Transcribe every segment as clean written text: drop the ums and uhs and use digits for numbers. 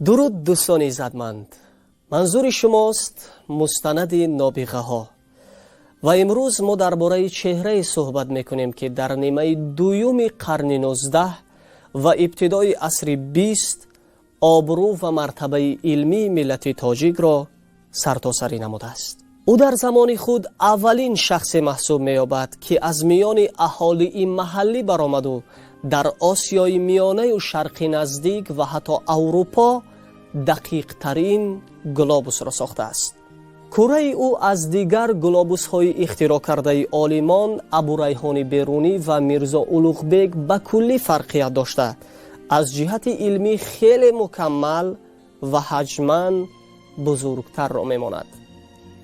درود دوستان عزتمند، منظور شماست مستند نابغه ها و امروز ما درباره چهره صحبت میکنیم که در نیمه دوم قرن 19 و ابتدای عصر 20 آبرو و مرتبه علمی ملت تاجیک را سرتاسری نموده است. او در زمان خود اولین شخص محسوب می‌یابد که از میان اهالی محلی برآمد و در آسیای میانه و شرق نزدیک و حتی اروپا دقیق ترین گلابوس را ساخته است. کره او از دیگر گلابوس های اختراع کرده عالمان ابوریحان بیرونی و میرزا اولوغ بیگ به کلی فرقیت داشته، از جهت علمی خیلی مکمل و حجماً بزرگتر را میماند.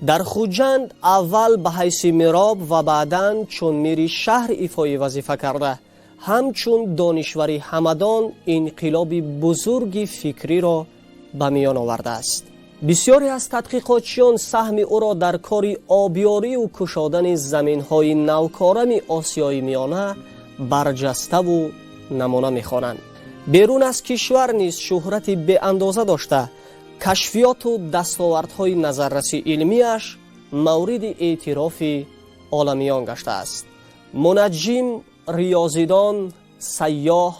در خوجند اول به حیث میراب و بعداً چون میری شهر ایفای وظیفه کرده، همچون دانشوری همدان انقلاب بزرگی فکری را به میان آورده است. بسیاری از تحقیقاتچیان سهم او را در کار آبیاری و کشادن زمین‌های نوکارم آسیای میانه برجسته و نمونه می‌خوانند. بیرون از کشور نیز شهرت به اندازه داشته، کشفیات و دستاوردهای نظررسی علمیش مورد اعتراف عالمیان گشته است. منجم، ریاضیدان، سیاح،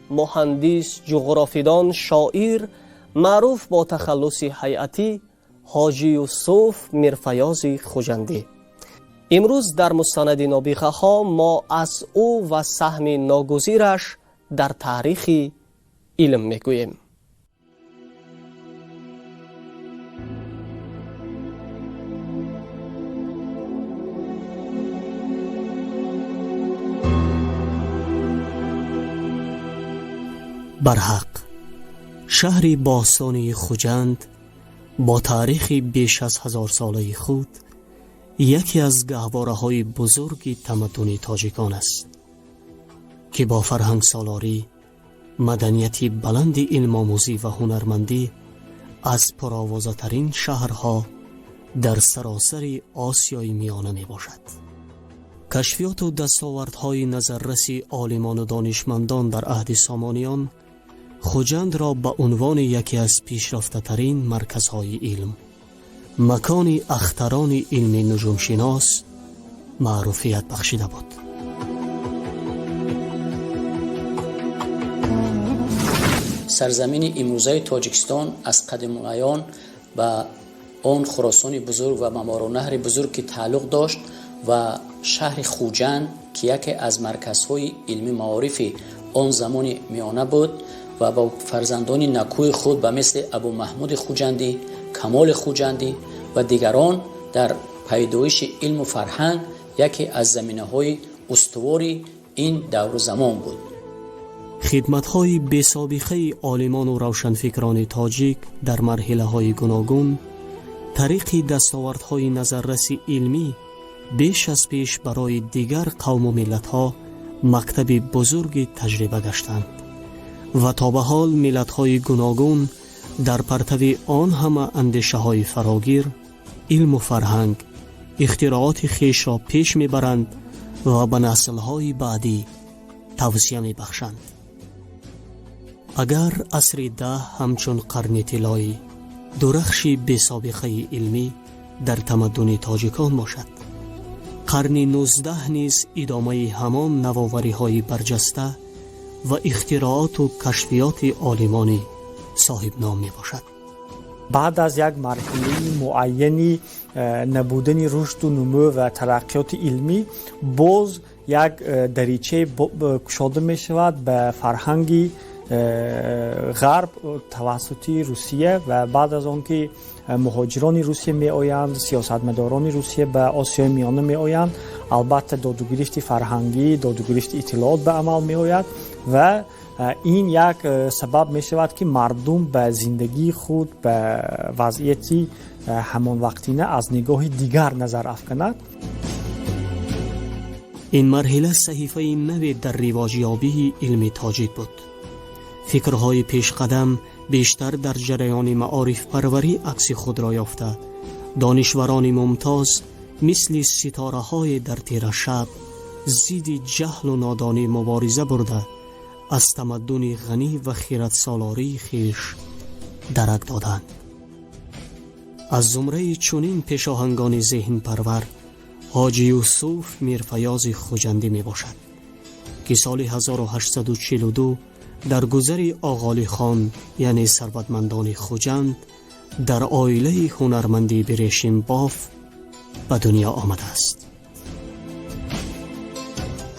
مهندس، جغرافیدان، شاعر معروف با تخلص هیئتی حاجی یوسف میرفیاض خوجندی. امروز در مستند نابغه ها ما از او و سهم ناگزیرش در تاریخ علم میگوییم. برحق، شهری باستانی خوجند با تاریخ بیش از 1000 ساله خود یکی از گهواره‌های بزرگ تمدن تاجیکان است که با فرهنگ سالاری، مدنیتی بلند، علم آموزی و هنرمندی از پرآوازه‌ترین شهرها در سراسر آسیای میانه می باشد. کشفیات و دستاوردهای نظررسی عالمان و دانشمندان در عهد سامانیان خوجند را به عنوان یکی از پیشرفته‌ترین مرکزهای علم، مکان اختران علم نجومشناس معروفیت بخشیده بود. سرزمین امروزه تاجیکستان از قدیم الایام به آن خراسان بزرگ و ممارونهر بزرگ که تعلق داشت و شهر خوجند که یکی از مرکزهای علمی معارف آن زمان میانه بود و با فرزندان نکوی خود به مثل ابو محمود خوجندی، کمال خوجندی و دیگران در پیدایش علم و فرهنگ یکی از زمینه‌های استواری این دور زمان بود. خدمت‌های بی‌سابقه عالمان و روشنفکران تاجیک در مرحله‌های گوناگون طریق دستاوردهای نظررسی علمی بیش از پیش برای دیگر قوم و ملت‌ها مکتب بزرگ تجربه گشتند و تا به حال ملت‌های گوناگون در پرتو آن همه اندیشه‌های فراگیر علم و فرهنگ اختراعات خیش را پیش می‌برند و به نسل‌های بعدی توصیه می‌بخشند. اگر عصر 10 همچون قرن طلایی درخشی بی سابقه علمی در تمدن تاجیکان باشد، قرن 19 نیز ادامه همان نوآوری‌های برجسته و اختراعات و کشفیات عالمانی صاحب نام می باشد. بعد از یک مرحله معینی نبودن رشد و نمو و ترقیات علمی، باز یک دریچه گشاده می شود به فرهنگی غرب توسط روسیه و بعد از آن که مهاجران روسیه می آیند، سیاستمداران روسیه به آسیای میانه می آیند، البته دادوگریفت فرهنگی، دادوگریفت اطلاعات به عمل می آید و این یک سبب می شود که مردم به زندگی خود به وضعیتی همان وقتینه از نگاه دیگر نظر افکند. این مرحله صحیفه نوی در رواجیابی علم تاجیک بود. فکرهای پیش قدم بیشتر در جریان معارف پروری عکس خود را یافته. دانشوران ممتاز مثل ستاره های در تیره شب ضد جهل و نادانی مبارزه برده از تمدن غنی و خیرت سالاری خیش درک دادند. از زمره چنین پیشاهنگان ذهن پرور حاجی یوسف میرفیاض خوجندی می باشد که سال 1842 در گذر آغالی خان یعنی ثروتمندان خوجند در عائله هنرمندی بریشم باف به دنیا آمده است.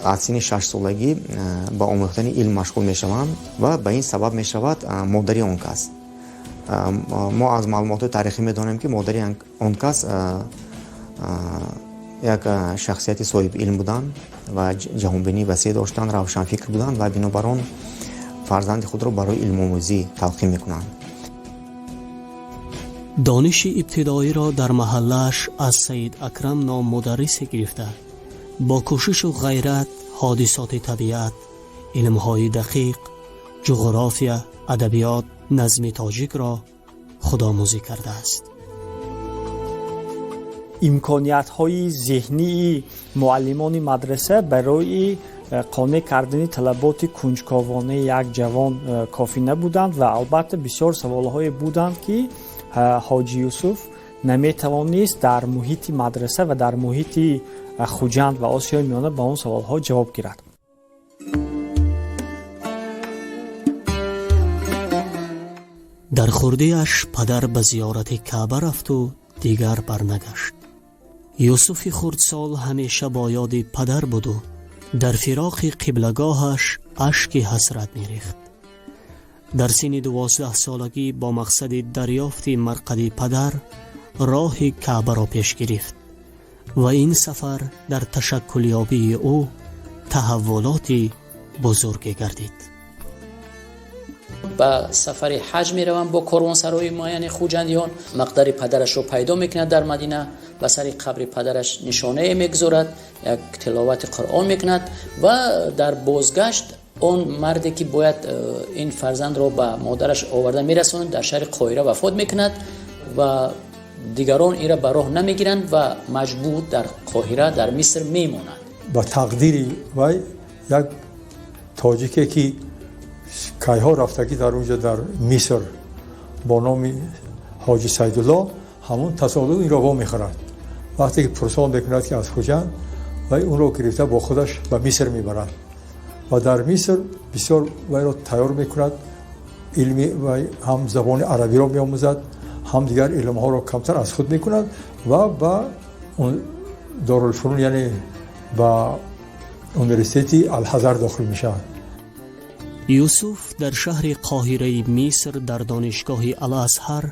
از سن 6 سالگی با آموختن علم مشغول می شوم و به این سبب می شود مادری آن کس. ما از معلومات تاریخی می دانیم که مادری آن کس یک شخصیت صاحب علم بودند و جهانبینی وسیع داشتند، روشنفکر بودند و بنابراین فرزند خود را برای علم آموزی تلقین می کنند. دانش ابتدایی را در محلش از سید اکرم نام مدرس گرفته با کوشش و غیرت حادثات طبیعت، علمهای دقیق، جغرافیا، ادبیات، نظم تاجیک را خودآموزی کرده است. امکانیت‌های ذهنی معلمان مدرسه برای قانع کردن طلبات کنجکاوانه یک جوان کافی نبودند و البته بسیار سوال‌های بودند که حاجی یوسف نمی‌توانست در محیط مدرسه و در محیط خوجند و آسیای میانه به آن سوال‌ها جواب گیرد. در خرده‌اش پدر به زیارت کعبه رفت و دیگر برنگشت. یوسف خردسال همیشه با یاد پدر بود و در فراق قبلگاهش اشک حسرت می‌ریخت. در سن 12 سالگی با مقصد دریافت مرقد پدر راه کعبه را پیش گرفت و این سفر در تشکلیابی او تحولاتی بزرگ گردید. با سفر حج می روم با کاروانسرای معین خوجندیان. مقدر پدرش رو پیدا میکند در مدینه، و سر قبر پدرش نشانه میگذارد، یک تلاوت قرآن میکند و در بازگشت اون مردی که باید این فرزند رو به مادرش آورده میرسوند در شهر قاهره وفات میکند و دیگران ایرا به راه نمیگیرند و مجبور در قاهره در مصر میمونند. با تقدیری وای یک تاجیکی که کایها رفتگی در اونجا در مصر با نام حاجی سیدالله همون تصادف این را با میخورد. وقتی که پرسان بکند که از خوجند وای اون را گرفته با خودش به مصر میبرد و در مصر بسیار وای را تیار میکند، علمی وای هم زبان عربی را میآموزد، هم دیگر علم ها را کمتر از خود میکند و با اون دارالفنون یعنی با یونیورسیتی الازهر داخل میشود. یوسف در شهر قاهره مصر در دانشگاه الازهر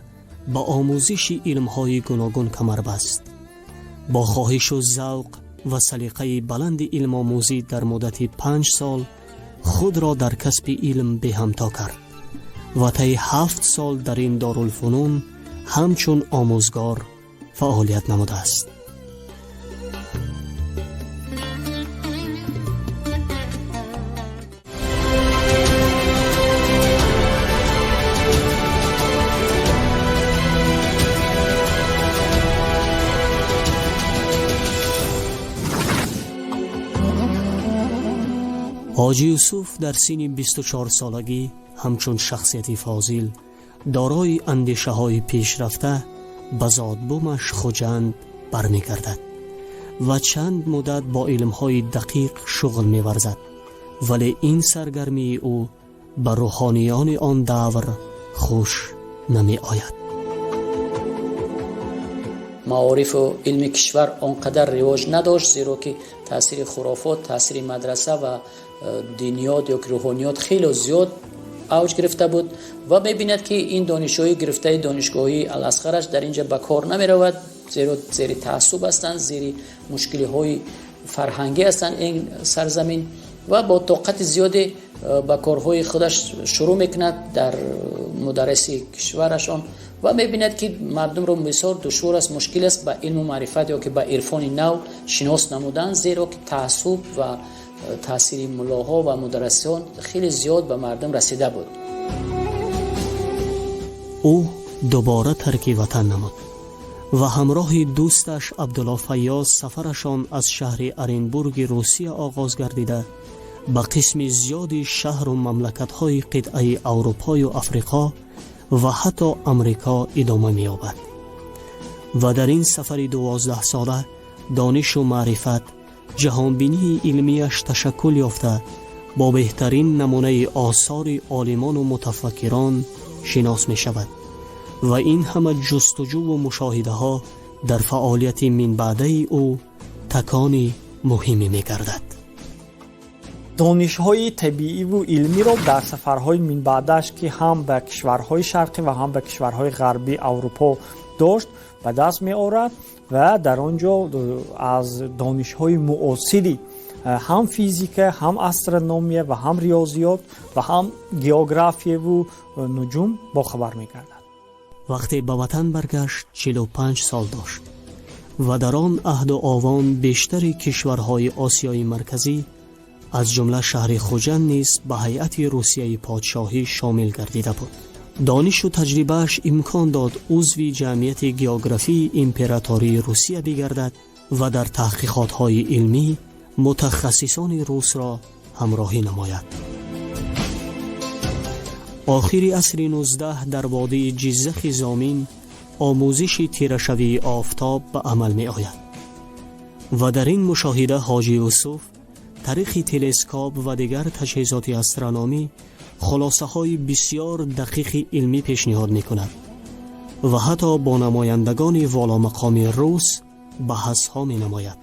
با آموزش علمهای گوناگون کمر بست. با خواهش و ذوق و سلیقه بلند علم آموزی در مدت 5 سال خود را در کسب علم به همتا کرد و طی 7 سال در این دارالفنون همچون آموزگار فعالیت نموده است. حاجی یوسف در سن 24 سالگی همچون شخصیتی فاضل دارای اندیشه های پیشرفته به زادبومش خوجند برمیگردد و چند مدت با علم های دقیق شغل می‌ورزد، ولی این سرگرمی او به روحانیان آن دور خوش نمی آید. معارف و علم کشور آنقدر رواج نداشت، زیرا که تاثیر خرافات، تاثیر مدرسه و دینیات یا روحانیات خیلی زیاد اوج گرفته بود و می‌بیند که این دانشجوی گرفته دانشگاهی الازهرش در اینجا به کار نمی‌رود، زیرا زیر تعصب هستند، زیر مشکل‌های فرهنگی هستند این سرزمین و با طاقت زیادی به کارهای خودش شروع میکند در مدرسی کشورشان و می‌بیند که مردم رو بسیار دشوار است، مشکل است به علم و معرفت یا که به عرفان نو شناس نمودن، زیرا که تعصب و تاثیر ملاها و مدرسان خیلی زیاد به مردم رسیده بود. او دوباره ترک وطن نمود و همراه دوستش عبدالله فیاض سفرشان از شهر ارنبورگ روسیه آغاز گردیده به قسم زیادی شهر و مملکت‌های قطعه اروپا و افریقا و حتی امریکا ادامه می‌یابد. و در این سفر 12 ساله دانش و معرفت، جهانبینی علمیش تشکل یافته با بهترین نمونه آثار عالمان و متفکران شناس می شود و این همه جستجو و مشاهده ها در فعالیت من بعده او تکانی مهمی می گردد. دانش‌های طبیعی و علمی را در سفرهای من بعدش که هم به کشورهای شرقی و هم به کشورهای غربی اروپا داشت به دست می آورد و در آنجا از دانش‌های معاصری هم فیزیک، هم استرونومی و هم ریاضیات و هم گئوگرافی و نجوم با خبر می گردد. وقتی به وطن برگشت 45 سال داشت و در آن عهد و آوان بیشتر کشورهای آسیای مرکزی از جمله شهر خوجند نیز به هیئت روسیه پادشاهی شامل گردیده بود. دانش و تجربهش امکان داد عضو جمعیت گئوگرافی امپراتوری روسیه بگردد و در تحقیقات‌های علمی متخصصان روس را همراهی نماید. آخر عصر 19 در وادی جزخ زامین آموزش تیره‌شوی آفتاب به عمل می آید و در این مشاهده حاجی یوسف طریق تلسکوپ و دیگر تجهیزات استرونومی خلاصه های بسیار دقیق علمی پیشنهاد می کند و حتی با نمایندگان والا مقام روس بحث ها می نماید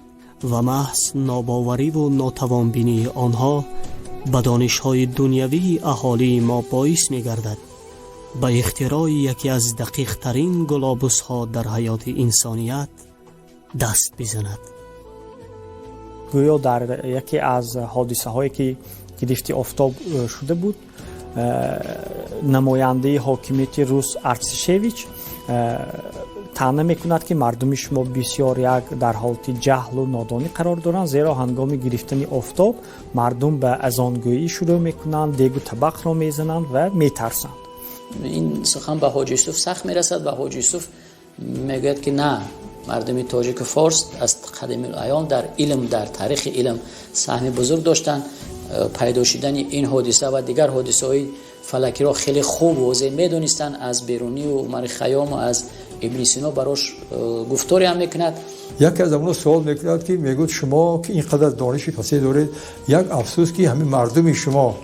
و محض ناباوری و ناتوانبینی آنها به دانش های دنیوی اهالی ما باعث می گردد به اختراع یکی از دقیق ترین گلابوس ها در حیات انسانیت دست بزند. گویا در یکی از حادثه هایی که گرفت آفتاب شده بود، نماینده حاکمیت روس ارتشیویچ طعنه میکند که مردم شما بسیار یک در حالت جهل و نادانی قرار دارند، زیرا هنگام گرفتن آفتاب مردم به اذانگویی شروع میکنند، دیگ و طبق را میزنند و میترسند. این سخن به حاجی یوسف سخت میرسد و حاجی یوسف میگوید که نه، مردم تاجیک فارس از قدیم الایام در علم، در تاریخ علم سهم بزرگ داشتند. پیدا شدن این حادثه و دیگر حادثه های فلکی را خیلی خوب و واضح میدونستند. از بیرونی و عمر خیام و از ابن سینا براش گفتاری هم میکند. یکی از اونها سوال میکند که میگوید شما که اینقدر دانش فصیح دارید، یک افسوس که همین مردم شما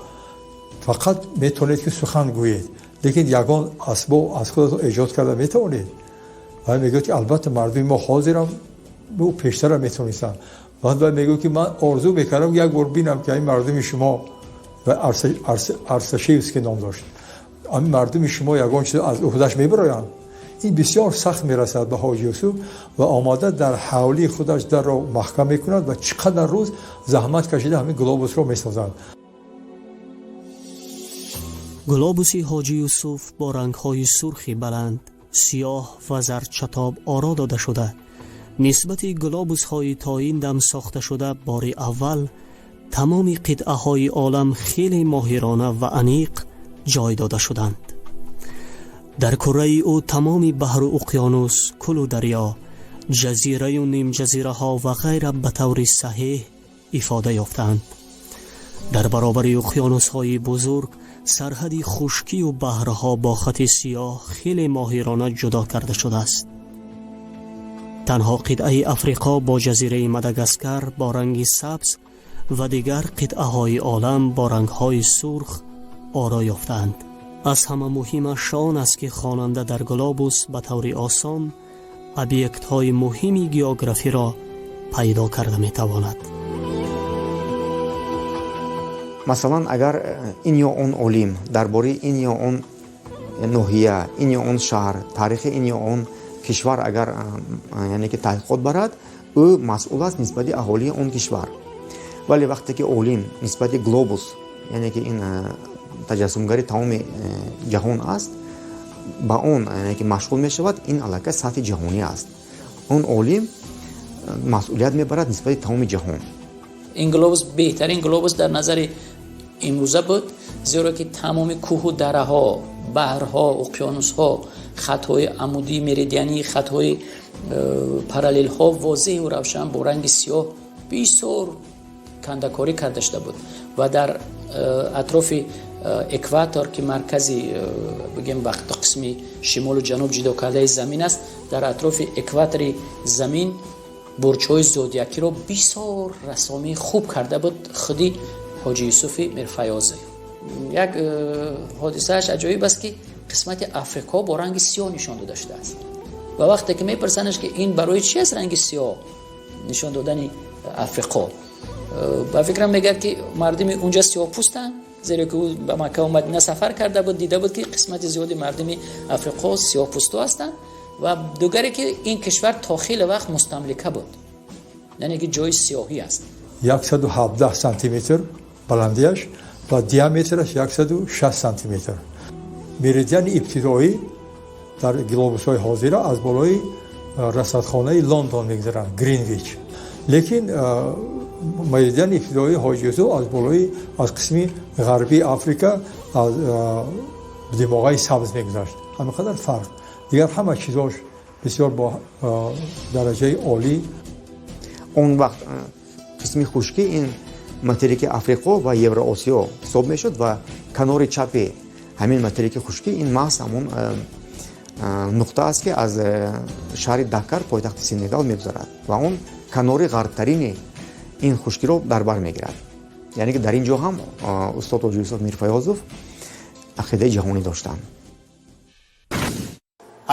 فقط میتونید که سخن گویید، لیکن یگان اسباب از خودتون ایجاد کرده میتونید. و میگوید که البته مردم ما حاضرم و پیشتر هم میتونستن. و میگوید که من آرزو میکردم یک بار بینم که این مردم شما و ارتشیوس که نام داشت، این مردم شما یگان چیز از عهده‌اش میبرایند. این بسیار سخت میرسد به حاجی یوسف و آماده در حوالی خودش در را محکم میکند و چقدر روز زحمت کشیده همین گلابوس را میسازند. گلابوس حاجی یوسف با رنگ‌های سرخ بلند، سیاه و زرد چتاب آرا داده شده. نسبت گلابوس‌های تا این دم ساخته شده بار اول تمام قطعه‌های عالم خیلی ماهرانه و عمیق جای داده شدند. در کره او تمام بحر و اقیانوس، کل و دریا، جزیره و نیم جزیره ها و غیره به طور صحیح افاده یافتند. در برابر اقیانوس های بزرگ سرحد خشکی و بحرها با خط سیاه خیلی ماهرانه جدا کرده شده است. تنها قطعه افریقا با جزیره مداگاسکار با رنگ سبز و دیگر قطعه های عالم با رنگ های سرخ آرا یافتند. از همه مهمش آن است که خواننده در گلابوس به طور آسان ابیکت های مهمی گئوگرافی را پیدا کرده می تواند. مثلا اگر این یا اون علم درباره این یا اون ناحیه، این یا اون شهر، تاریخ این یا اون کشور اگر یعنی که تحقیقات برد، او مسئول است نسبت اهالی اون کشور. ولی وقتی که علم نسبت گلوبوس یعنی که این تجسمگری تمام جهان است، با اون یعنی که مشغول می شود، این علاقه سطح جهانی است. اون علم مسئولیت میبرد نسبت تمام جهان. این گلوبوس بهترین گلوبوس در نظر امروزه بود، زیرا که تمام کوه و دره ها، بحرها، اقیانوس ها، خطهای عمودی مریدیانی، خطهای پارالیل ها واضح و روشن با رنگ سیاه بسیار کندکاری کرده شده بود و در اطراف اکواتور که مرکزی بگیم وقت قسمی شمال و جنوب جدا کرده زمین است، در اطراف اکواتور زمین برج‌های زودیاکی رو بسیار رسامی خوب کرده بود خودی حاجی یوسف میرفیاض. یک حادثهش عجایب است که قسمت افریقا با رنگ سیاه نشان داده شده است و وقتی که میپرسنش که این برای چی است رنگ سیاه نشان دادن افریقا، با فکرم میگه که مردم اونجا سیاه پوستن، زیرا که او به مکه و مدینه سفر کرده بود، دیده بود که قسمت زیادی مردم افریقا سیاه پوستا هستند و دوگری که این کشور تا خیلی وقت مستملکه بود، یعنی که جای سیاهی است. 117 سانتی متر بلندیش و دیامترش 160 سانتی متر. مریدیان ابتدایی در گلوبوس های حاضر از بالای رصدخانه لندن میگذرند، گرینویچ. لیکن مریدیان ابتدایی حاجی یوسف از بالای از قسم غربی آفریقا از دماغای سبز میگذشت. همینقدر فرق. دیگر همه چیزاش بسیار با درجه عالی. اون وقت قسمی خشکی این ماتریک آفریقا و یوراسیا حساب میشد و کنار چپ همین ماتریک خشکی این محض همون نقطه است که از شهر دکار پایتخت سنگال میگذرد و اون کنار غربترین این خشکی رو در بر میگیرد. یعنی که در اینجا هم استاد حاجی یوسف میرفیاض عقیده جهانی داشتند.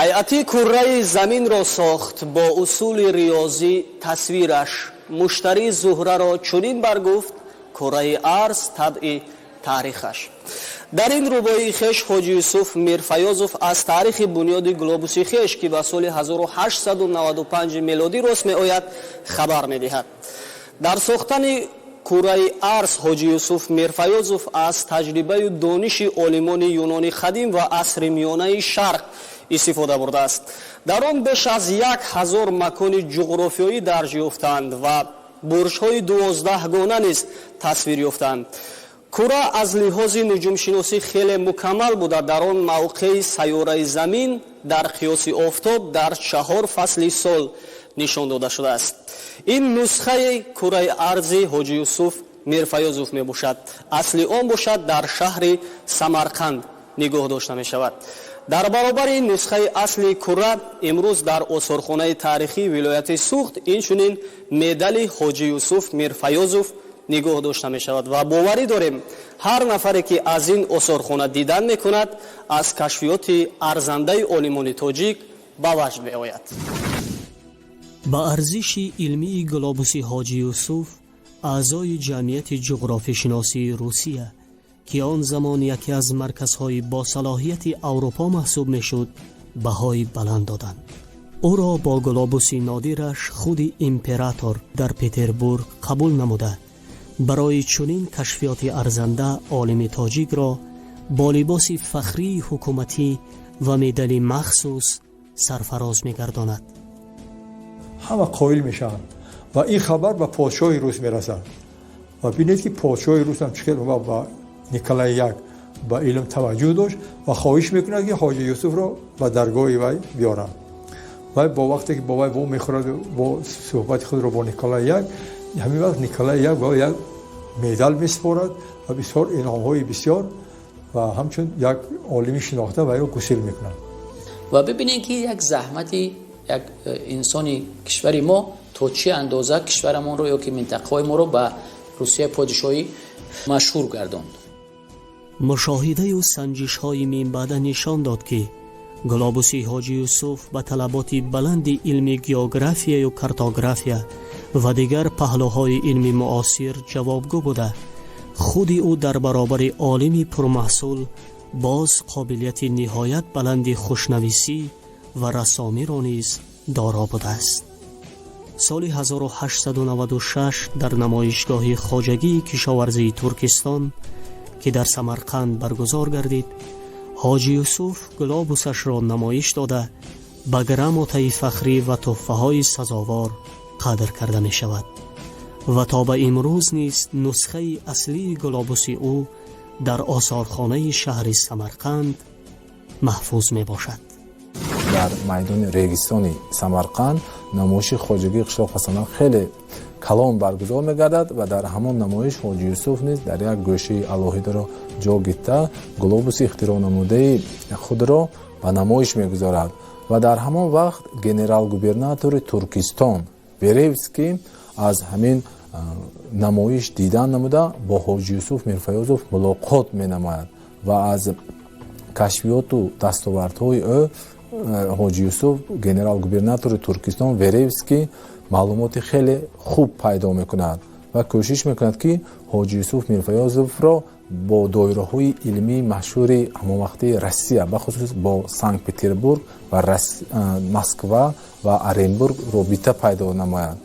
ҳайати курраи заминро сохт бо усули риёзӣ тасвираш муштарии зуҳраро чунин баргуфт курраи арз табъи таърихаш. дар ин рубоии хеш ҳоҷи юсуф мирфаёзов аз таърихи бунёди глобуси хеш ки ба соли 1895 милодӣ рост меояд хабар медиҳад. дар сохтани курраи арз ҳоҷи юсуф мирфаёзов аз таҷрибаю дониши олимони юнони қадим ва асри миёнаи шарқ истифода бурдааст. дар он беш аз 1000 макони ҷуғрофиёӣ дарҷ ёфтанд ва бурҷҳои 12 гона низ тасвир ёфтанд. кура аз лиҳози нуҷумшиносӣ хеле мукаммал буда дар он мавқеи сайёраи замин дар қиёси офтоб дар 4 фасли сол нишон дода шудааст. ин нусхаи кураи арзи ҳоҷи юсуф мирфаёзов мебошад. асли он бошад дар шаҳри Самарқанд нигоҳ дошта мешавад. дар баробари нусхаи асли кура имрӯз дар осорхонаи таърихии вилояти Суғд инчунин медали ҳоҷи юсуф мирфаёзов нигоҳ дошта мешавад ва боварӣ дорем ҳар нафаре ки аз ин осорхона дидан мекунад аз кашфиёти арзандаи олимони тоҷик ба ваҷд меояд. ба арзиши илмии глобуси ҳоҷи юсуф аъзои ҷамъияти ҷуғрофишиносии Русия ки он замон яке аз марказҳои босалоҳияти Аврупо маҳсуб мешуд, баҳои баланд доданд. ӯро бо глобуси нодираш худи император дар Петербург қабул намуда, барои чунин кашфиёти арзанда олими тоҷикро бо либоси фахрии ҳукуматӣ ва медали махсус сарфароз мегардонад. ҳама қоил мешаванд ва ин хабар ба подшоҳи рус мерасад ва бинед ки подшоҳи рус ҳам чӣ ба Николай як ба илм таваҷҷӯҳ дошт ва хоҳиш мекунад ки ҳоҷи юсуфро ба даргоҳи вай биёранд. вай бо вақте ки бо вай во мехӯрад бо суҳбати худро бо Николай як, ҳамин вақт Николай як ба як медал месупорад ва бисёр инъомҳои бисёр ва ҳамчун як олими шинохта вайро гусел мекунад. ва бибинем ки як заҳмати як инсони кишвари мо то чӣ андоза кишварамонро ё ки минтақаҳои моро ба Русияи подшоҳӣ машҳур гардонд. мушоҳидаю санҷишҳои минбаъда нишон дод ки глобуси ҳоҷи юсуф ба талаботи баланди илми географияю картография ва дигар паҳлӯҳои илми муосир ҷавобгӯ буда, худи ӯ дар баробари олими пурмаҳсул боз қобилияти ниҳоят баланди хушнависӣ ва рассомиро низ доро будааст. соли 1896 дар намоишгоҳи хоҷагии кишоварзии Туркистон ки дар Самарқанд баргузор гардид, ҳоҷи юсуф глобусашро намоиш дода ба грамотаи фахрӣ ва тӯҳфаҳои сазовор қадр карда мешавад ва то ба имрӯз низ нусхаи аслии глобуси ӯ дар осорхонаи шаҳри Самарқанд маҳфуз мебошад. дар майдони регистони Самарқанд намоиши хоҷагии қишлоқ ва санъат хеле کلان برگزار می‌گردد و در همان نمایش حاجی یوسف نیز در یک گوشه الهیده را جا گرفته گلوبوس اختراع نموده خود را به نمایش می‌گذارد و در همان وقت گنرال گوبرناتور ترکستان وريفسكي از همین نمایش دیدن نموده با حاجی یوسف میرفیاضوف ملاقات می‌نماید و از کشفیات و دستاوردهای او حاجی یوسف گنرال گوبرناتور ترکستان وريفسكي معلومات خیلی خوب پیدا میکند و کوشش میکند که حاجی یوسف میرفیاضوف را با دایره های علمی مشهور همون وقتی روسیه بخصوص با سنت پترزبورگ و مسکو و ارنبورگ رابطه پیدا نماید.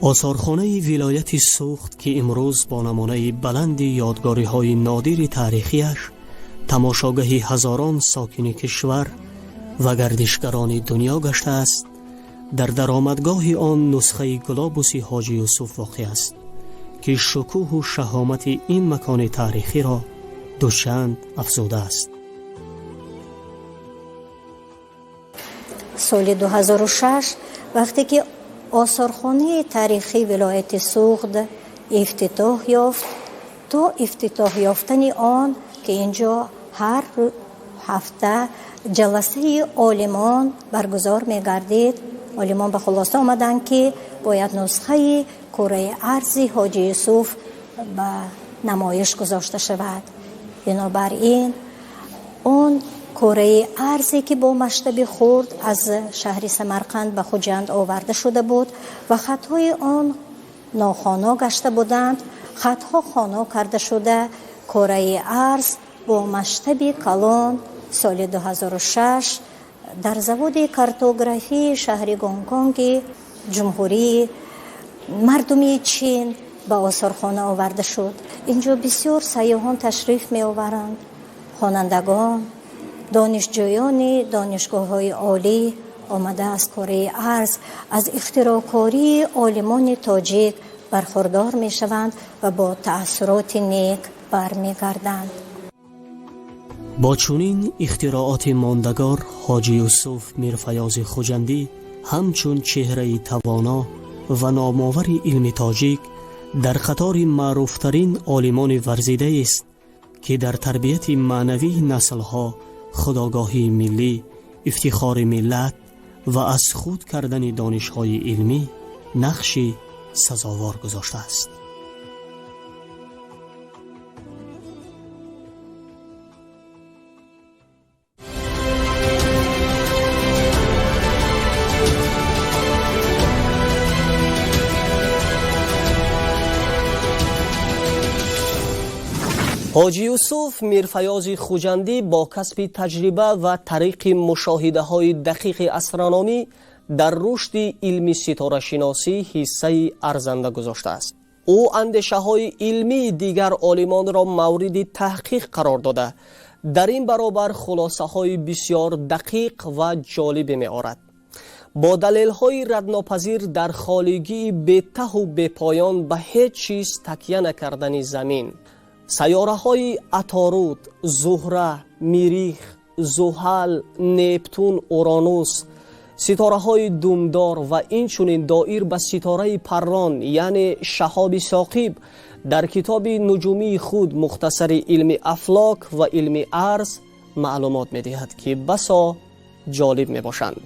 آثارخانه ولایت سوخت که امروز با نمونه بلند یادگاری های نادر تاریخیش تماشاگاه هزاران ساکن کشور و گردشگران دنیا گشته است، در درآمدگاه آن نسخه گلابوس حاجی یوسف واقع است که شکوه و شهامت این مکان تاریخی را دوچند افزوده است. سال 2006 وقتی که آثارخانه تاریخی ولایت سوخت افتتاح یافت، تا افتتاح یافتن آن که اینجا هر هفته جلسه عالمان برگزار می‌گردید، عالمان به خلاصه آمدند که باید نسخه کره ارض حاجی یوسف به نمایش گذاشته شود. بنابراین اون کره ارزی که با مشتب خرد از شهر سمرقند به خوجند آورده شده بود و خطهای آن ناخوانا گشته بودند، خطها خوانا کرده شده کره ارز با مشتب کلان سال 2006 در زواد کارتوگرافی شهر گونگونگ جمهوری مردمی چین به آثارخانه آورده شد. اینجا بسیار سیاحان تشریف می آورند، خوانندگان، دانشجویان دانشگاه‌های عالی آمده از کره ارز از اختراعکاری عالمان تاجیک برخوردار می شوند و با تأثیرات نیک برمیگردند. با چنین اختراعات ماندگار حاجی یوسف میرفیاض خوجندی همچون چهره توانا و نامآور علم تاجیک در قطار معروفترین عالمان ورزیده است که در تربیت معنوی نسل‌ها خودآگاهی ملی، افتخار ملت و از خود کردن دانش‌های علمی نقشی سزاوار گذاشته است. حاجی یوسف میرفیاض خوجندی با کسب تجربه و طریق مشاهده های دقیق استرونومی در رشد علمی ستاره شناسی حصه ارزنده گذاشته است. او اندیشه های علمی دیگر عالمان را مورد تحقیق قرار داده در این برابر خلاصه های بسیار دقیق و جالب می آورد. با دلیل های ردناپذیر در خالگی بی ته و بی پایان به هیچ چیز تکیه نکردن زمین، سیاره های عطارد، زهره، مریخ، زحل، نپتون، اورانوس، ستاره های دومدار و اینچنین دایر به ستاره پران یعنی شهاب ثاقب در کتاب نجومی خود مختصر علم افلاک و علم ارض معلومات می دهد که بسا جالب می باشند.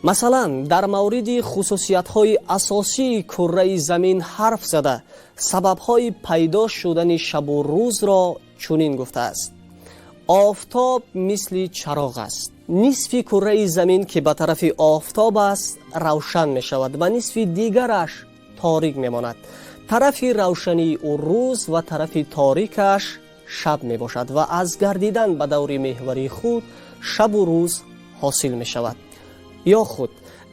مثلا در مورد خصوصیت های اساسی کره زمین حرف زده سبب های پیدا شدن شب و روز را چنین گفته است: آفتاب مثل چراغ است، نصف کره زمین که به طرف آفتاب است روشن می شود و نصف دیگرش تاریک می ماند. طرف روشنی او روز و طرف تاریکش شب می باشد و از گردیدن به دور محوری خود شب و روز حاصل می شود. یا خود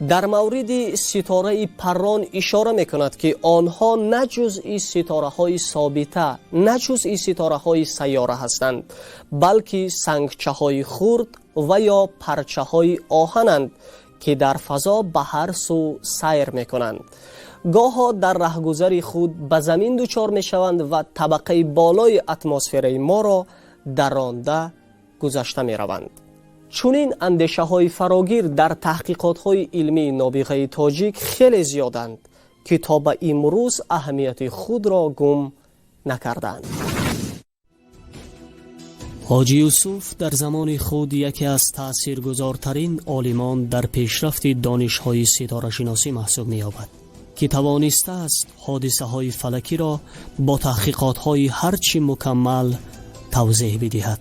در مورد ستاره پران اشاره می کند که آنها نه جزئی ستاره های ثابته، نه جزئی ستاره های سیاره هستند، بلکه سنگچه های خرد و یا پرچه های آهنند که در فضا به هر سو سیر می کنند. گاها در رهگذر خود به زمین دچار می شوند و طبقه بالای اتمسفر ما را درانده گذشته می روند. چونین اندیشه های فراگیر در تحقیقات های علمی نابغه تاجیک خیلی زیادند که تا به امروز اهمیت خود را گم نکردند. حاجی یوسف در زمان خود یکی از تأثیرگذارترین عالمان در پیشرفت دانش‌های ستاره شناسی محسوب می‌یابد که توانسته است حادثه‌های فلکی را با تحقیقات‌های هرچی مکمل توضیح بدهد.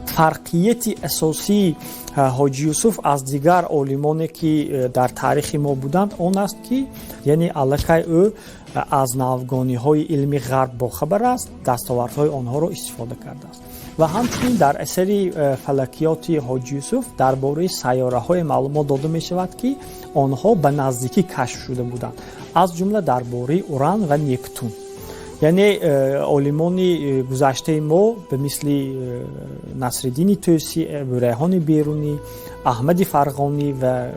فرقیت اساسی حاجی یوسف از دیگر عالمانی که در تاریخ ما بودند آن است که یعنی علاقه او از ناوگانی‌های علمی غرب با خبر است، دستاوردهای آنها را استفاده کرده است و همچنین در اثر فلکیات حاجی یوسف درباره سیاره‌های معلومات داده می‌شود که آنها به نزدیکی کشف شده بودند، از جمله درباره اوران و نپتون. یعنی عالمان گذشته ما به مثل نصرالدین طوسی، ریحان بیرونی، احمد فرغانی و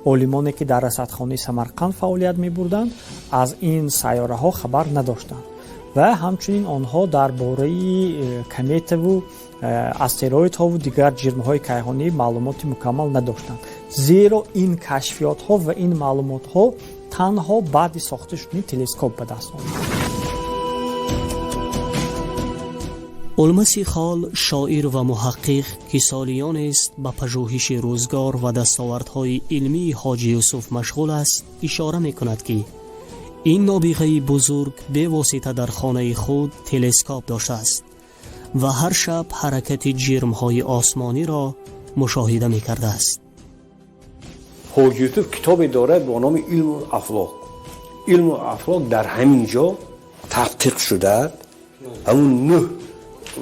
عالمانی که در رصدخانه سمرقند فعالیت می‌بردند از این سیاره ها خبر نداشتند و همچنین آنها درباره کمیت و استروئیدها و دیگر جرم‌های کیهانی معلومات مکمل نداشتند، زیرا این کشفیات ها و این معلومات ها تنها بعد ساخته شدن تلسکوپ به دست آمد. اولمسی خال شاعر و محقق که سالیان است به پژوهش روزگار و دستاوردهای علمی حاجی یوسف مشغول است، اشاره می‌کند که این نابغه بزرگ به واسطه در خانه خود تلسکوپ داشته است و هر شب حرکت جرم‌های آسمانی را مشاهده می‌کرده است. حاجی یوسف کتابی دارد با نام علم الافلاک. علم الافلاک در همین جا تحقیق شده. همون نه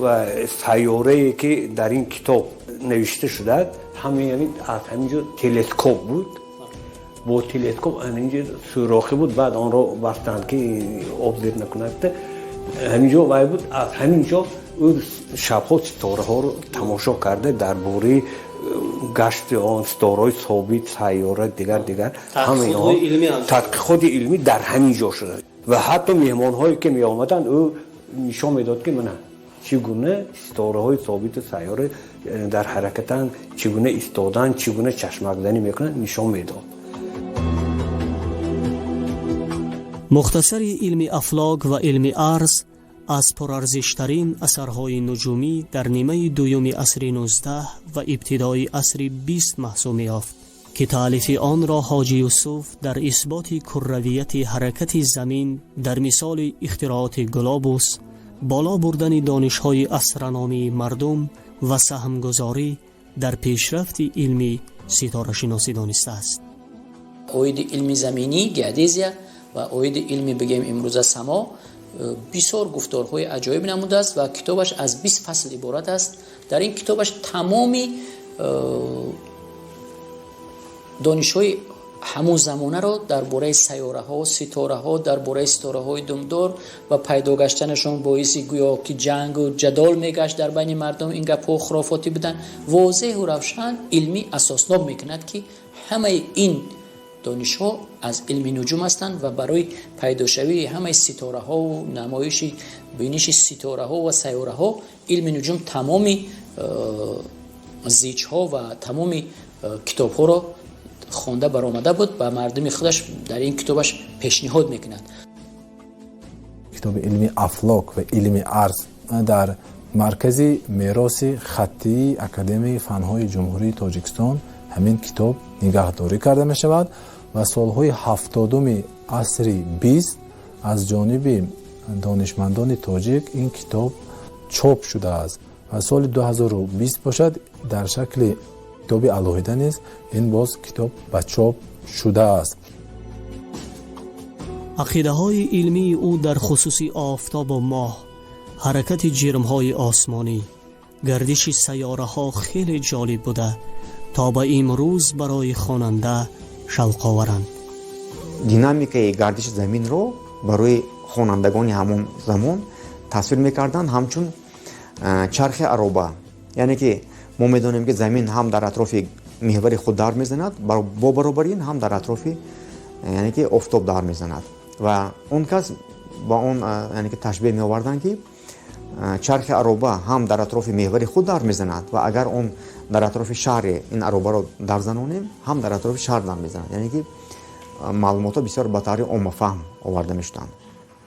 و سیاره‌ای که در این کتاب نوشته شده همین از همینجا تلسکوپ بود. با تلسکوپ همینجا سوراخی بود، بعد آن را بستند که ابزور نکند. همینجا وای بود، از همینجا او شب‌ها ستاره ها رو تماشا کرده درباره گشت آن ستاره‌های ثابت، سیاره دیگر تحقیقات علمی در همینجا شده و حتی مهمان‌هایی که می آمدند او نشان میداد که من چگونه ستاره‌های ثابت سیاره در حرکتن، چگونه ایستادن، چگونه چشم‌افکنی میکنن نشان میداد. مختصر علم افلاک و علم ارض از پرارزشترین اثرهای نجومی در نیمه دوم عصر 19 و ابتدای عصر 20 محسوب می‌یافت که تألیف آن را حاجی یوسف در اثبات کرویت حرکت زمین در مثال اختراعات گلوبوس، بالا بردن دانش‌های استرونومی مردم و سهمگذاری در پیشرفت علمی ستاره شناسی دانسته است. اوید علمی زمینی گردیزیا و اوید علمی بگیم امروز سما بسیار گفتارهای عجایب نموده است و کتابش از 20 فصل عبارت است. در این کتابش تمامی دانش‌های همون زمانه را درباره سیاره ها، ستاره ها، درباره ستاره های دمدار و پیدا گشتنشون باعث گویا که جنگ و جدال میگشت در بین مردم، این گپ ها خرافاتی بودن، واضح و روشن علمی اساسناب میکند که همه این دانش ها از علم نجوم هستند و برای پیدا شوی همه ستاره ها و نمایش بینش ستاره ها و سیاره ها علم نجوم تمامی زیج ها و تمامی کتاب ها را خوانده برآمده بود و مردم خودش در این کتابش پیشنهاد میکنند. کتاب علمی افلاک و علمی ارض در مرکز میراث خطی اکادمی فنهای جمهوری تاجیکستان همین کتاب نگهداری کرده می شود و سالهای 70 عصر 20 از جانب دانشمندان تاجیک این کتاب چاپ شده است و سال 2020 باشد در شکل کتاب علاهیده نیست این باز کتاب به چاپ شده است. عقیده های علمی او در خصوص آفتاب و ماه، حرکت جرم های آسمانی، گردش سیاره ها خیلی جالب بوده تا به امروز برای خواننده شوق آورند. دینامیکای گردش زمین رو برای خوانندگان همون زمان تصویر میکردن همچون چرخ عروبه، یعنی که ما میدونیم که زمین هم در اطراف محور خود دار میزند با برابری هم در اطراف یعنی که آفتاب دار میزند و اون کس با اون یعنی که تشبیه می آوردن که چرخ اروبه هم در اطراف محور خود در میزند و اگر اون در اطراف شهر این اروبه رو در زنونیم هم در اطراف شهر در میزند. یعنی که معلومات بسیار به طور عام فهم آورده میشدند.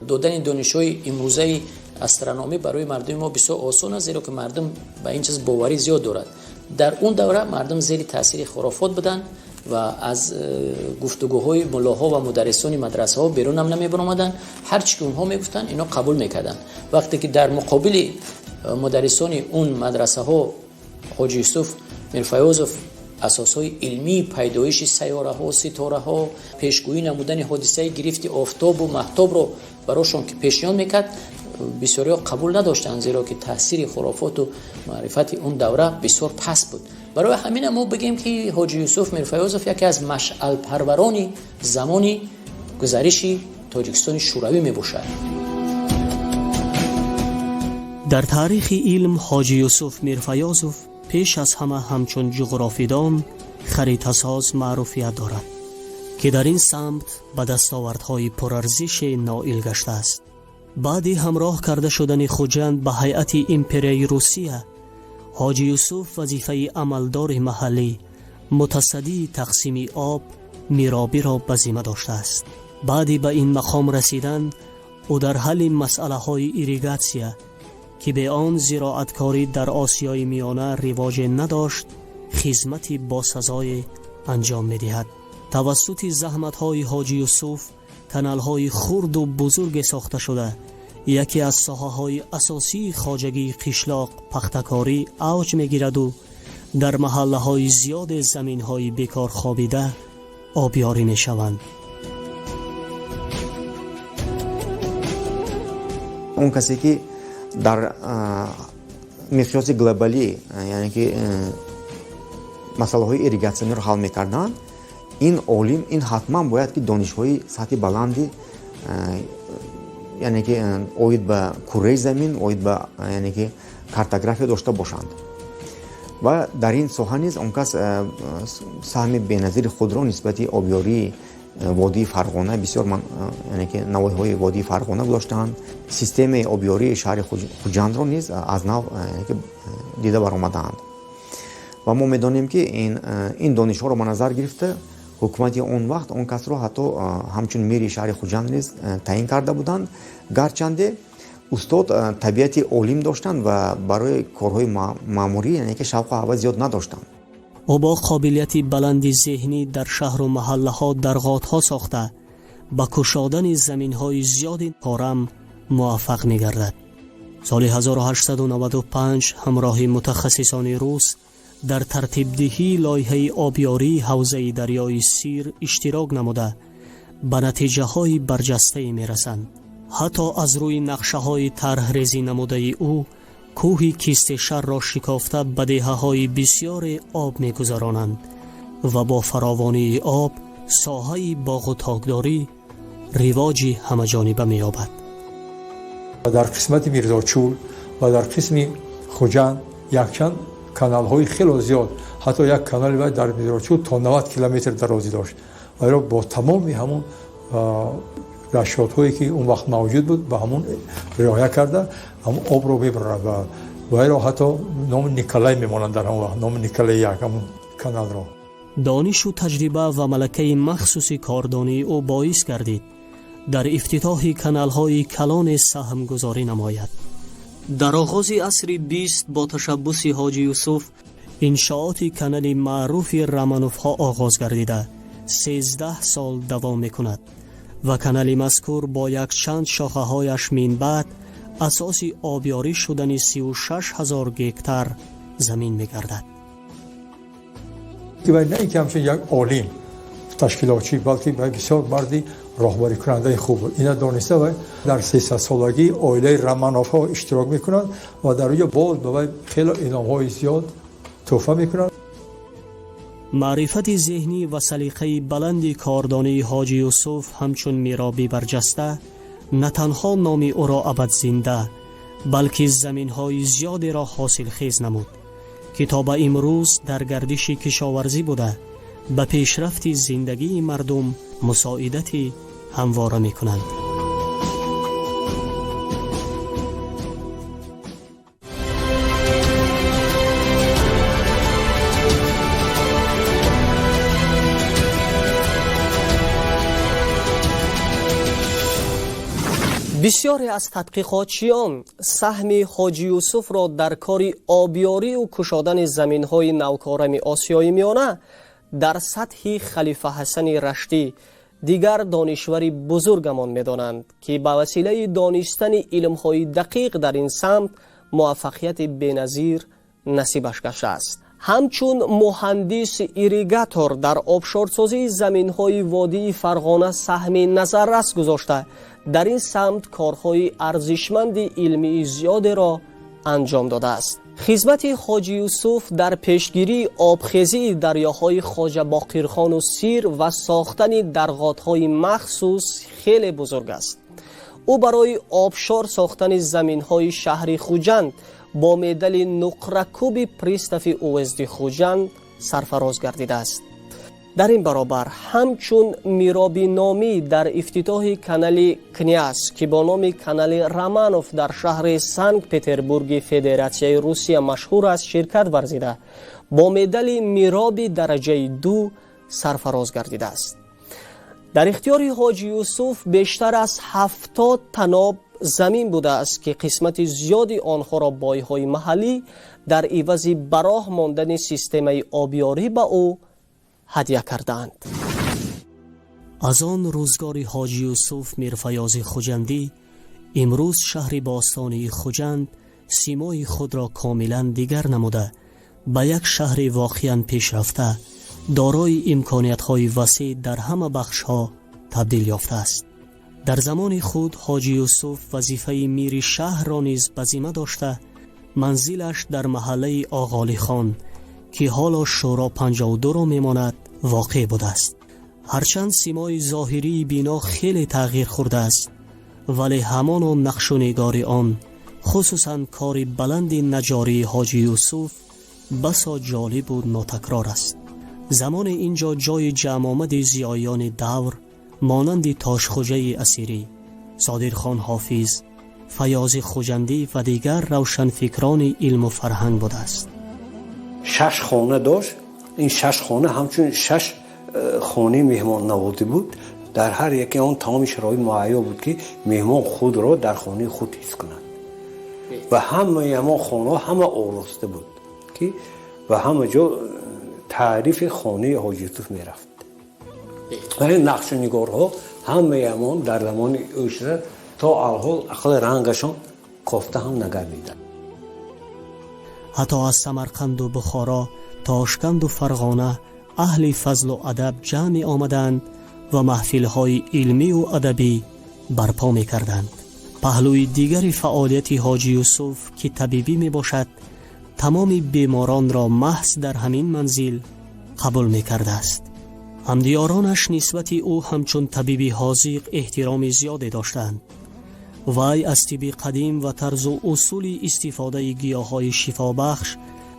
دادن دانش‌های امروزه استرونومی برای مردم ما بسیار آسان است، زیرا که مردم به این چیز باوری زیاد دارد. در اون دوره مردم زیر تاثیر خرافات بودند و از گفتگوهای ملاها و مدرسان مدرسه ها بیرون هم نمی برآمدند. هر چی که اونها میگفتن اینا قبول میکردن. وقتی که در مقابل مدرسان اون مدرسه ها حاجی یوسف میرفیاضوف اساسهای علمی پیدایش سیاره ها، ستاره ها، پیشگویی نمودن حادثه گرفت آفتاب و مهتاب رو براشون که پیشنهاد میکرد، بسیاری قبول نداشتن، زیرا که تاثیر خرافات و معرفت اون دوره بسیار پست بود. برای همین ما بگیم که حاجی یوسف میرفیاضوف یکی از مشعل پروران زمانی گزارش تاجیکستان شوروی میباشد. در تاریخ علم حاجی یوسف میرفیاضوف پیش از همه همچون جغرافیدان خریطه‌ساز معروفیت دارد که در این سمت به دستاوردهای پرارزش نائل گشته است. بعد همراه کرده شدن خوجند به هیئت امپرای روسیه، حاجی یوسف وظیفه عملدار محلی متصدی تقسیم آب میرابی را به ذمه داشته است. بعد به این مقام رسیدن او در حل مسئله های ایریگاسیا که به آن زراعتکاری در آسیای میانه رواج نداشت خدمتی باسزای انجام می‌دهد. توسط زحمت‌های حاجی یوسف کانال‌های خرد و بزرگ ساخته شده، یکی از ساحه‌های اساسی خواجگی قشلاق پختکاری اوج می‌گیرد و در محله‌های زیاد زمین‌های بیکار خوابیده آبیاری می‌شوند. اون کسی که در مقیاس گلوبالی یعنی که مسئله های ایریگاسیونی رو حل میکردن، این عالم این حتما باید که دانش‌های سطح بلندی یعنی که اوید به کره زمین، اوید به یعنی که کارتوگرافی داشته باشند و در این ساحه نیز اون کس سهم بی‌نظیر خود را نسبت آبیاری وادی فرغانه بسیار یعنی که نواحی‌های وادی فرغانه گذاشتند. سیستم آبیاری شهر خوجند را نیز از نو یعنی که دیده برآمدند و ما می‌دانیم که این دانش‌ها را به نظر گرفته حکومت اون وقت اون کس را حتی همچون میری شهر خوجند نیز تعیین کرده بودند، گرچنده استاد طبیعت عالم داشتند و برای کارهای ماموری یعنی که شوق و هوس زیاد نداشتند. او با قابلیت بلند ذهنی در شهر و محله ها درغات‌ها ساخته با کشادن زمین‌های زیاد کارم موفق می‌گردد. سال 1895 همراه متخصصان روس در ترتیب دهی لایحه آبیاری حوزه دریای سیر اشتراک نموده به نتیجه‌های برجسته می‌رسند. حتی از روی نقشه‌های طرح ریزی نموده او کوهی کیست شهر را شکافته به دهه‌های بسیار آب می‌گذرانند و با فراوانی آب ساحه باغ و تاکداری رواجی همه‌جانبه می‌یابد. در قسمت میرزاچول و در قسم خوجند یکچند کانال‌های خیلی زیاد، حتی یک کانال در میرزاچول تا 90 کیلومتر درازی داشت و با تمام همون رشادهایی که اون وقت موجود بود به همون رعایت کرده همون آب رو ببرد و را حتی نام نیکلای میمانند در همون وقت، نام نیکلای یک همون کانال را. دانش و تجربه و ملکه مخصوص کاردانی او باعث گردید در افتتاح کانال‌های کلان سهم گذاری نماید. در آغاز عصر 20 با تشبث حاجی یوسف انشاءات کانال معروف رامانوف ها آغاز گردیده 13 سال دوام میکند و کانال مذکور با یک چند شاخه هایش من بعد اساس آبیاری شدن 36,000 گکتار زمین میگردد. که نه اینکه همچنین یک عالم تشکیلاتچی بلکه بسیار مردی راهبری کننده خوب اینا دانسته و در 300 سالگی عائله رامانوف ها اشتراک میکنند و در اونجا باز به خیلی انعام های زیاد تحفه میکنند. معرفت ذهنی و سلیقه بلند کاردانی حاجی یوسف همچون میرابی برجسته نه تنها نام او را ابد زنده بلکه زمین‌های زیادی را حاصل خیز نمود که تا به امروز در گردش کشاورزی بوده به پیشرفت زندگی مردم مساعدتی همواره می‌کنند. بسیاری از تحقیقاتچیان سهم حاجی یوسف را در کار آبیاری و کشادن زمین‌های نوکارم آسیای میانه در سطح خلیفه حسن رشتی دیگر دانشوری بزرگمان می‌دانند که به وسیله دانستن علم‌های دقیق در این سمت موفقیت بی‌نظیر نصیبش گشته است. همچون مهندس ایریگاتور در آبشارسازی زمین‌های وادی فرغانه سهم نظررس گذاشته در این سمت کارهای ارزشمند علمی زیاد را انجام داده است. خدمت حاجی یوسف در پیشگیری آبخیزی دریاهای خواجه باقرخان و سیر و ساختن درغات‌های مخصوص خیلی بزرگ است. او برای آبشار ساختن زمین‌های شهر خوجند با مدل نقره‌کوب پریستاف اوزد خوجند سرفراز گردیده است. در این برابر همچون میرابی نامی در افتتاح کانال کنیاس که با نام کانال رامانوف در شهر سنت پتربورگ فدراسیای روسیه مشهور است شرکت ورزیده با مدل میرابی درجه 2 سرفراز گردیده است. در اختیار حاجی یوسف بیشتر از 70 تناب زمین بوده است که قسمت زیادی آنها را بایهای محلی در عوض براه ماندن سیستم آبیاری به او هدیه کردند. از آن روزگار حاجی یوسف میرفیاض خوجندی امروز شهر باستانی خوجند سیمای خود را کاملا دیگر نموده به یک شهر واقعا پیشرفته دارای امکانیت‌های وسیع در همه بخش‌ها تبدیل یافته است. در زمان خود حاجی یوسف وظیفه میر شهر را نیز به ذمه داشته منزلش در محله آغالی خان که حالا شورا 52 را میماند واقع بوده است. هرچند سیمای ظاهری بنا خیلی تغییر خورده است ولی همان نقش و نگار آن خصوصا کار بلند نجاری حاجی یوسف بسا جالب و ناتکرار است. زمان اینجا جای جمع آمد زیایان دور مانند تاش خوجه اسیری، صادر خان حافظ، فیاض خوجندی و دیگر روشن فکران علم و فرهنگ بوده است. 6 خانه داشت. این 6 خانه همچون 6 خانه مهمان نوازی بود. در هر یکی آن تمام شرایط مهیا بود که مهمان خود را در خانه خود حس کنند و همه ما خانه همه آراسته بود که و همه جا تعریف خانه حاجی یوسف میرفت. و این نقش نگارها همه ما در زمان اوشره تا الحال اخل رنگشان کافته هم نگردیدند. حتی از سمرقند و بخارا، تاشکند و فرغانه اهل فضل و ادب جمع آمدند و محفل‌های علمی و ادبی برپا می‌کردند. پهلوی دیگری فعالیت حاجی یوسف که طبیبی میباشد تمام بیماران را محض در همین منزل قبول می‌کرده است. همدیارانش نسبت او همچون طبیبی حاذق احترام زیادی داشتند. وی از طب قدیم و طرز و اصول استفاده گیاهای شفابخش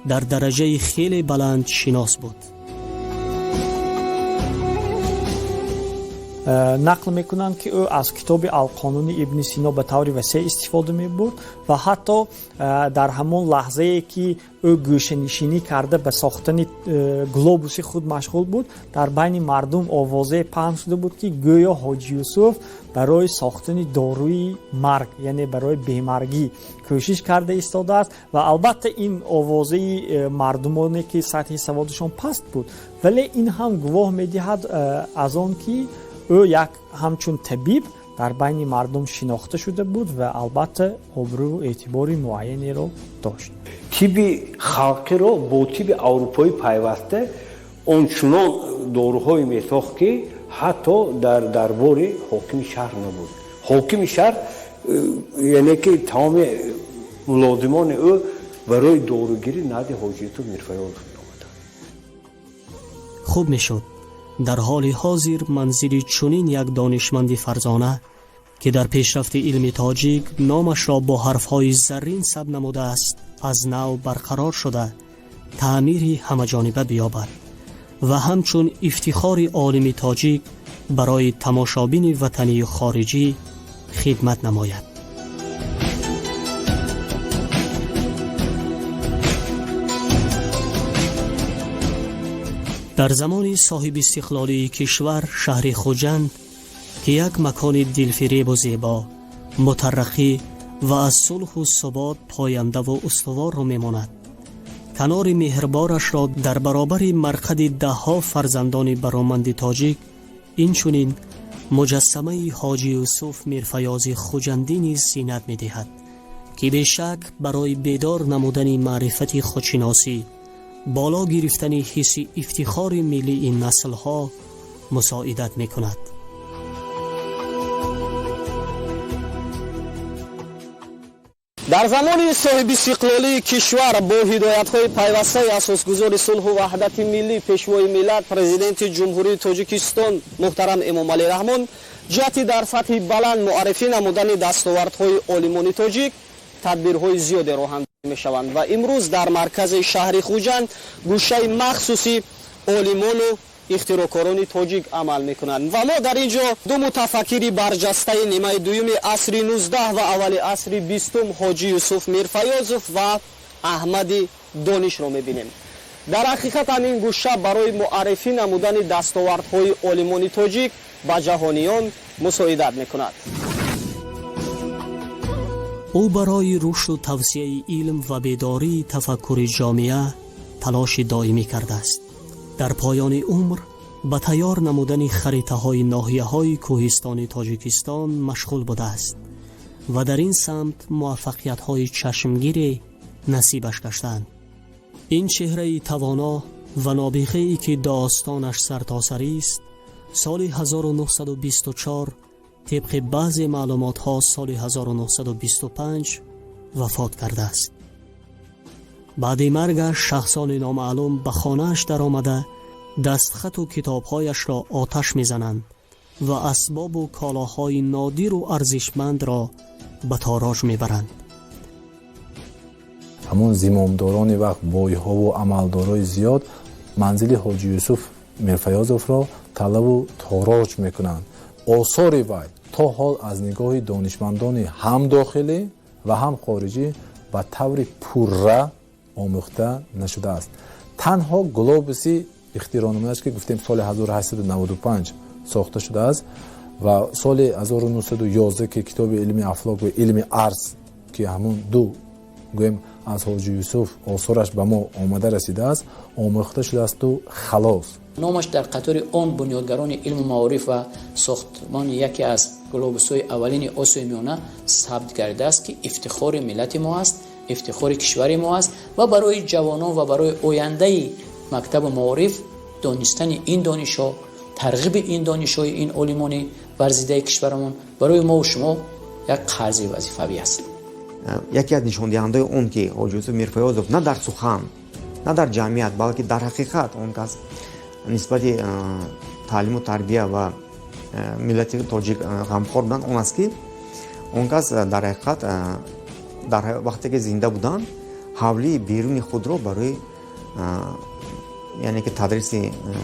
در درجه خیلی بلند شناس بود. نقل میکنند که او از کتاب القانون ابن سینا به طور وسیع استفاده میبرد و حتی در همون لحظه که او گوشه‌نشینی کرده به ساختن گلوبوس خود مشغول بود در بین مردم آوازه پهن شده بود که گویا حاجی یوسف برای ساختن داروی مرگ یعنی برای بیمارگی کوشش کرده ایستاده است و البته این آوازه مردمانی که سطح سوادشان پست بود ولی این هم گواه میدهد از آن که او یک همچون طبیب در بین مردم شناخته شده بود و البته ابرو و اعتباری معینی رو داشت. طب خلقی رو با طب اروپایی پیوسته اونچنان داروهای میساخت که حتی در دربار حاکم شهر نبود. حاکم شهر یعنی که تمام ملازمان او برای داروگیری نزد حاجی یوسف میرفیاض می‌آمدند. خوب میشد در حال حاضر منزل چنین یک دانشمند فرزانه که در پیشرفت علم تاجیک نامش را با حرفهای زرین ثبت نموده است از نو برقرار شده تعمیری همه‌جانبه بیابد و همچون افتخار عالم تاجیک برای تماشابین وطنی و خارجی خدمت نماید. در زمان صاحب استقلالی کشور شهر خوجند که یک مکان دلفریب و زیبا مترقی و از صلح و ثبات پاینده و استوار را میماند. کنار مهربارش را در برابر مرقد دهها فرزندان برامند تاجیک، اینچنین مجسمه حاجی یوسف میرفیاض خوجندی نیز زینت می‌دهد که به شک برای بیدار نمودن معرفت خودشناسی، بالا گرفتن حس افتخار ملی این نسل‌ها مساعدت می‌کند. در زمان صاحب استقلالی کشور با هدایت‌های پیوسته اساسگزار صلح و وحدت ملی پیشوای ملت پرزیدنت جمهوری تاجیکستان محترم امامعلی رحمان جهتی در سطح بلند معرفی نمودن دستاوردهای عالمان تاجیک تدبیرهای زیادی راه اندازی می‌شوند و امروز در مرکز شهر خوجند گوشه مخصوصی عالمان و اختراعکاران تاجیک عمل میکنند و ما در اینجا دو متفکری برجسته نیمه دوم عصر 19 و اول عصر 20 حاجی یوسف میرفیاض و احمد دانش را میبینیم. در حقیقت همین گوشه برای معرفی نمودن دستاوردهای عالمان تاجیک به جهانیان مساعدت میکند. او برای رشد و توسعه علم و بیداری تفکر جامعه تلاش دائمی کرده است. در پایان عمر به تیار نمودن خریطه های ناحیه های کوهستان تاجیکستان مشغول بوده است و در این سمت موفقیت های چشمگیر نصیبش گشتند. این چهره توانا و نابغه ای که داستانش سرتاسری است، سال 1924 طبق بعض معلومات ها سال 1925 وفات کرده است. بعد مرگش شخصان نامعلوم به خانه‌اش در آمده دستخط و کتابهایش را آتش میزنند و اسباب و کالاهای نادر و ارزشمند را به تاراج میبرند. همون زمامداران وقت بایها و عملدارای زیاد منزل حاجی یوسف میرفیاض را طلب و تاراج میکنند. آثار وی تا حال از نگاه دانشمندان هم داخلی و هم خارجی به طور پرره آموخته نشده است. تنها گلوبوسی اختراع‌نامه‌اش که گفتیم سال 1895 ساخته شده است و سال 1911 که کتاب علم افلاک و علم ارز که همون دو گویم از حاجی یوسف آثارش به ما آمده رسیده است آموخته شده است و خلاص. نامش در قطار آن بنیادگران علم معارف و ساختمان یکی از گلوبوس‌های اولین آسیای میانه ثبت کرده است که افتخار ملت ما است، افتخار کشور ما است و برای جوانان و برای آینده مکتب معارف دانستن این دانش‌ها، ترغیب این دانش‌های این عالمان ورزیده کشورمون برای ما و شما یک قرض وظیفوی است. یکی از نشان دهنده اون که حاجی یوسف میرفیاض نه در سخن نه در جمعیت بلکه در حقیقت اون کس نسبت تعلیم و تربیه و ملت تاجیک غمخوار بودن اون است که اون کس در حقیقت در وقتی که زنده بودن حولی بیرون خود را برای یعنی که تدریس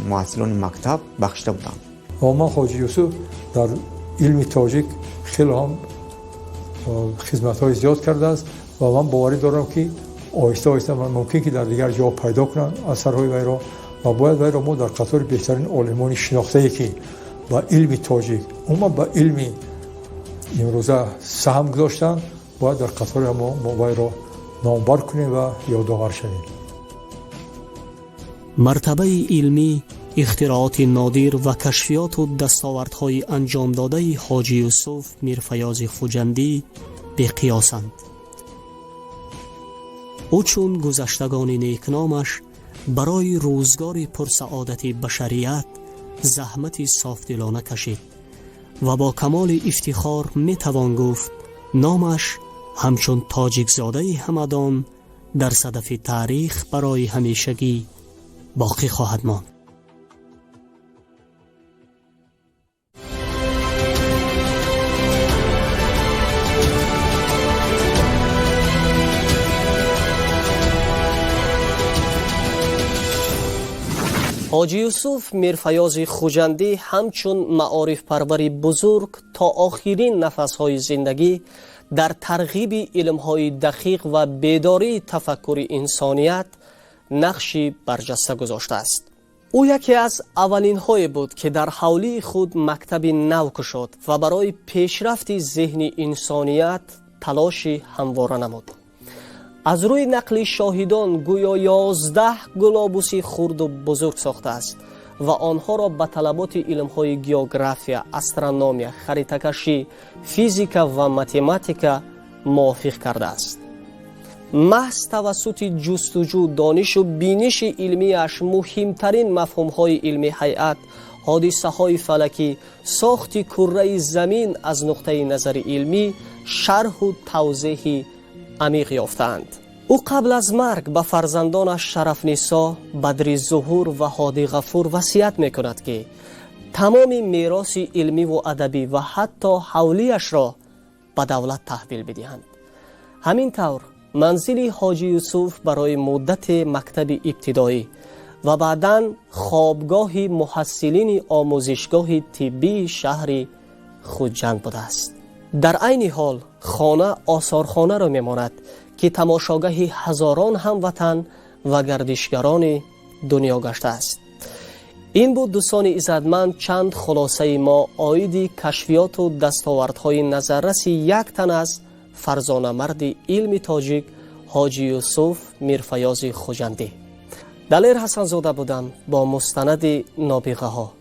محصلان مکتب بخشیده بودن. من حاجی یوسف در علم تاجیک خیلی هم خدمت‌های زیاد کرده است و من باوری دارم که آهسته آهسته ممکن که در دیگر جا پیدا کنن اثرهای وی را و باید وی را ما در قطار بهترین عالمان شناخته‌ای که با علم تاجیک اما با علم امروزه سهم گذاشتن باید در قطار ما وی را نامبر کنیم و یادآور شویم. مرتبه علمی، اختراعات نادر و کشفیات و دستاوردهای انجام داده حاجی یوسف میرفیاض خوجندی به قیاسند. او چون گذشتگان نیکنامش برای روزگار پرسعادت بشریت زحمت صافدلانه کشید و با کمال افتخار میتوان گفت نامش همچون تاجیک زاده همدان در صدف تاریخ برای همیشگی باقی خواهد ماند. حاجی یوسف میرفیاض خوجندی همچون معارف پروری بزرگ تا آخرین نفسهای زندگی در ترغیب علمهای دقیق و بیداری تفکر انسانیت نقشی برجسته گذاشته است. او یکی از اولین های بود که در حولی خود مکتبی نو گشود و برای پیشرفت ذهن انسانیت تلاشی همواره نمود. از روی نقل شاهدان گویا 11 گلابوسی خرد و بزرگ ساخته است و آنها را به طلبات علمهای گیوگرافیا، استرونومیا، خریطه‌کشی، فیزیکا و متماتیکا موافق کرده است. محض توسط جستجو، دانش و بینش علمی اش مهمترین مفهوم‌های علمی هیئت، حادثه‌های فلکی، ساخت کره زمین از نقطه نظر علمی شرح و توضیح عمیق یافتند. او قبل از مرگ به فرزندانش شرفنسا، بدرالظهور و هادی غفور وصیت می‌کند که تمام میراث علمی و ادبی و حتی حولیش را به دولت تحویل بدهند. همین طور منزل حاجی یوسف برای مدت مکتب ابتدایی و بعداً خوابگاه محصلین آموزشگاه طبی شهر خوجند بوده است. در عین حال خانه آثارخانه را میماند که تماشاگاه هزاران هموطن و گردشگران دنیا گشته است. این بود دوستان عزتمند چند خلاصه ما عاید کشفیات و دستاوردهای نظررس یک تن از فرزانه مرد علم تاجیک حاجی یوسف میرفیاض خوجندی. دلیر حسن زاده بودم با مستند نابغه ها.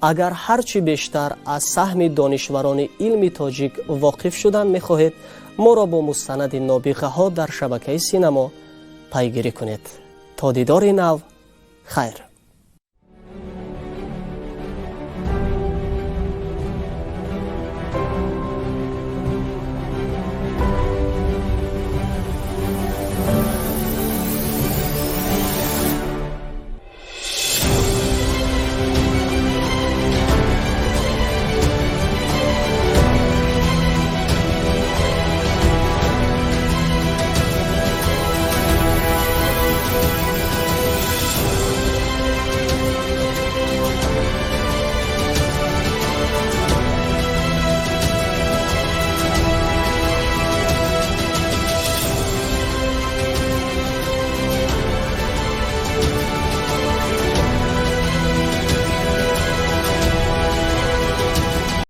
اگر هرچی بیشتر از سهم دانشوران علم تاجیک واقف شدن میخواهید، ما را با مستند نابغه ها در شبکه سینما پیگیری کنید. تا دیدار نو، خیر.